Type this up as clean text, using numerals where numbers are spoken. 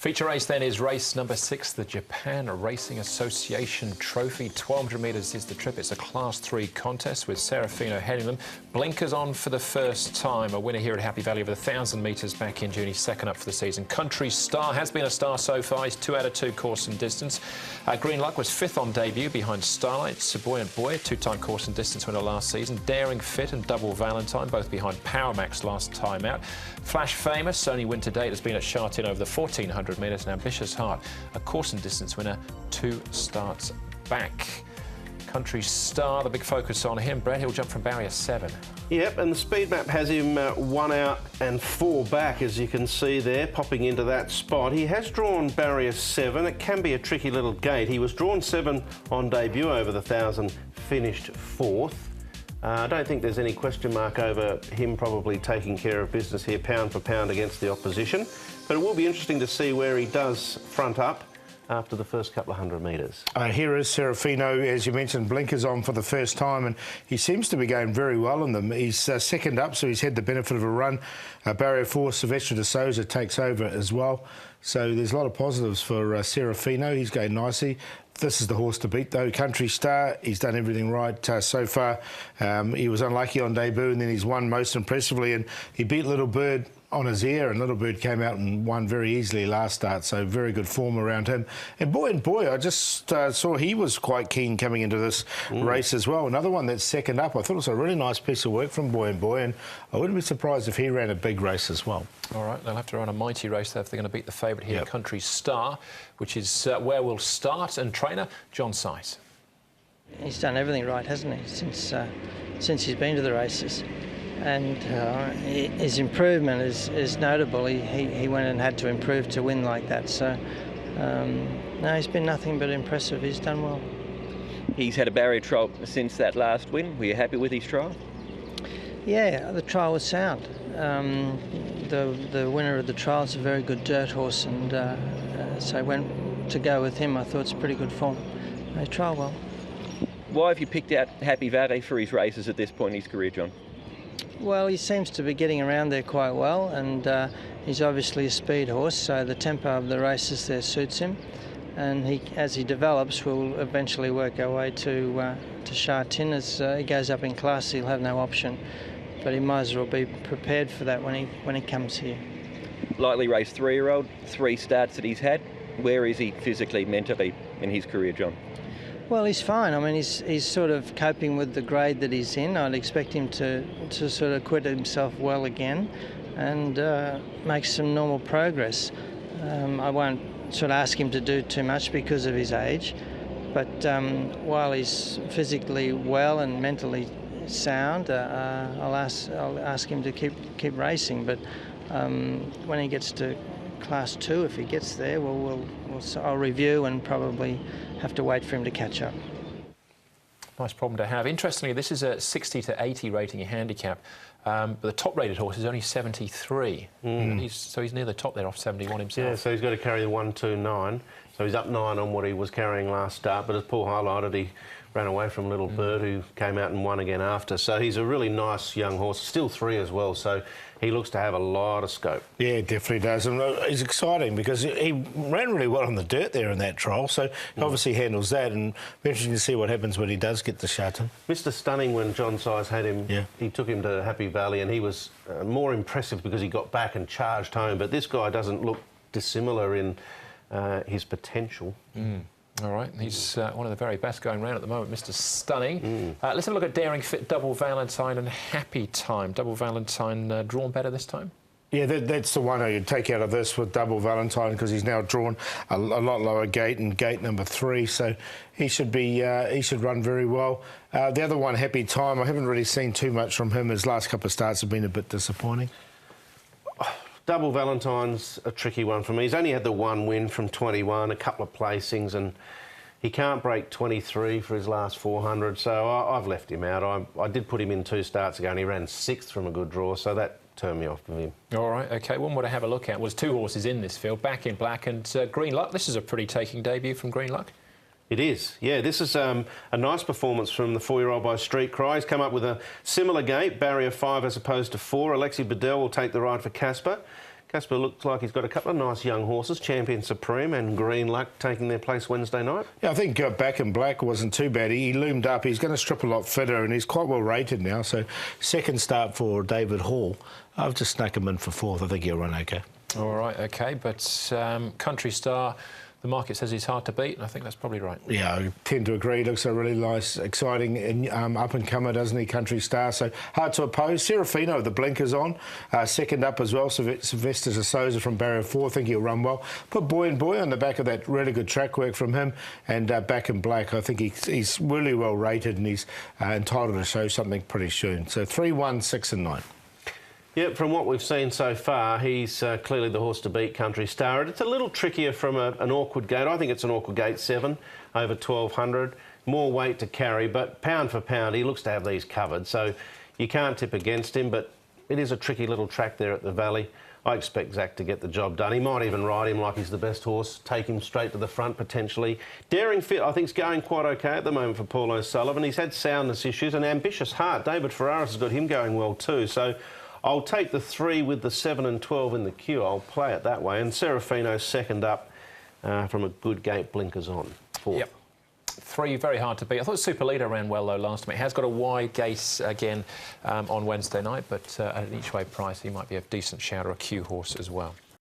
Feature race then is race number 6, the Japan Racing Association Trophy. 1,200 metres is the trip. It's a Class 3 contest with Serafino heading them. Blinkers on for the first time. A winner here at Happy Valley over the 1,000 metres back in June. He's second up for the season. Country Star has been a star so far. He's 2 out of 2 course and distance. Green Luck was 5th on debut behind Starlight. Buoyant Boy, 2-time course and distance winner last season. Daring Fit and Double Valentine, both behind Power Max last time out. Flash Famous, only win to date, has been at Shartin over the 1,400 metres. And Ambitious Heart, a course and distance winner, 2 starts back. Country Star, the big focus on him. Brett, he'll jump from barrier 7. Yep, and the speed map has him 1 out and 4 back, as you can see there, popping into that spot. He has drawn barrier 7. It can be a tricky little gate. He was drawn 7 on debut over the 1,000, finished 4th. I don't think there's any question mark over him probably taking care of business here, pound for pound, against the opposition. But it will be interesting to see where he does front up after the first couple of 100 metres. Here is Serafino, as you mentioned, blinkers on for the first time, and he seems to be going very well in them. He's second up, so he's had the benefit of a run. Barrier 4, Silvestre de Souza takes over as well. So there's a lot of positives for Serafino. He's going nicely. This is the horse to beat, though. Country Star, he's done everything right so far. He was unlucky on debut, and then he's won most impressively, and he beat Little Bird on his ear, and Little Bird came out and won very easily last start, so very good form around him. And Buoyant Boy, I just saw he was quite keen coming into this race as well. Another one that's second up. I thought it was a really nice piece of work from Buoyant Boy, and I wouldn't be surprised if he ran a big race as well. All right, they'll have to run a mighty race there if they're going to beat the favourite here, Country Star, which is where we'll start. And trainer, John Size. He's done everything right, hasn't he, since he's been to the races. And his improvement is notable. He went and had to improve to win like that. So, no, he's been nothing but impressive. He's done well. He's had a barrier trial since that last win. Were you happy with his trial? Yeah, the trial was sound. The winner of the trial is a very good dirt horse, and so I went to go with him. I thought it's pretty good form. They trial well. Why have you picked out Happy Valley for his races at this point in his career, John? Well, he seems to be getting around there quite well, and he's obviously a speed horse, so the tempo of the races there suits him. And as he develops, we'll eventually work our way to Shartin. As he goes up in class, he'll have no option, but he might as well be prepared for that when he comes here. Lightly raced 3-year-old, 3 starts that he's had. Where is he physically, mentally in his career, John? Well, he's fine. I mean, he's sort of coping with the grade that he's in. I'd expect him to sort of acquit himself well again and make some normal progress. I won't sort of ask him to do too much because of his age, but while he's physically well and mentally sound, I'll ask him to keep racing. But when he gets to Class 2, if he gets there, I'll review and probably have to wait for him to catch up. Nice problem to have. Interestingly, this is a 60 to 80 rating handicap, but the top-rated horse is only 73. So he's near the top there, off 71 himself. Yeah, so he's got to carry the 1-2-9. So he's up 9 on what he was carrying last start, but as Paul highlighted, he ran away from Little Bird, who came out and won again after. So he's a really nice young horse, still 3 as well, so he looks to have a lot of scope. Yeah, definitely does. And it's exciting because he ran really well on the dirt there in that trial, so he obviously handles that, and be interesting to see what happens when he does get to Shartin. Mr Stunning, when John Size had him, he took him to Happy Valley, and he was more impressive because he got back and charged home, but this guy doesn't look dissimilar in his potential. All right, he's one of the very best going round at the moment, Mr Stunning. Let's have a look at Daring Fit, Double Valentine and Happy Time. Double Valentine drawn better this time? Yeah, that's the one you'd take out of this with Double Valentine, because he's now drawn a lot lower gate, and gate number 3, so he should run very well. The other one, Happy Time, I haven't really seen too much from him. His last couple of starts have been a bit disappointing. Double Valentine's a tricky one for me. He's only had the 1 win from 21, a couple of placings, and he can't break 23 for his last 400, so I've left him out. I did put him in 2 starts ago, and he ran 6th from a good draw, so that turned me off of him. All right, OK. One more to have a look at was 2 horses in this field, Back in Black and Green Luck. This is a pretty taking debut from Green Luck. It is, yeah. This is a nice performance from the 4-year-old by Street Cry. He's come up with a similar gate, barrier 5 as opposed to 4. Alexi Bedell will take the ride for Casper. Casper looks like he's got a couple of nice young horses, Champion Supreme and Green Luck, taking their place Wednesday night. Yeah, I think Back in Black wasn't too bad. He loomed up. He's going to strip a lot fitter, and he's quite well rated now. So second start for David Hall. I've just snuck him in for fourth. I think he'll run okay. All right, okay, but Country Star, the market says he's hard to beat, and I think that's probably right. Yeah, I tend to agree. Looks a really nice, exciting up-and-comer, doesn't he, Country Star? So hard to oppose. Serafino, the blinkers on, second up as well. Sylvester de Souza from barrier 4, I think he'll run well. Put Boy and Boy on the back of that, really good track work from him. And Back in Black, I think he's really well rated, and he's entitled to show something pretty soon. So 3, 1, 6 and 9. Yep, from what we've seen so far, he's clearly the horse to beat, Country Star. It's a little trickier from an awkward gate. I think it's an awkward gate 7, over 1,200. More weight to carry, but pound for pound, he looks to have these covered. So you can't tip against him, but it is a tricky little track there at the Valley. I expect Zach to get the job done. He might even ride him like he's the best horse, take him straight to the front potentially. Daring Fit, I think, is going quite okay at the moment for Paul O'Sullivan. He's had soundness issues. An Ambitious Heart, David Ferraris has got him going well too. So I'll take the 3 with the 7 and 12 in the queue. I'll play it that way. And Serafino's second up from a good gate, blinkers on. 4th. Yep. 3, very hard to beat. I thought Super Leader ran well, though, last time. It has got a wide gate again on Wednesday night, but at an each-way price, he might be a decent shout or a queue horse as well.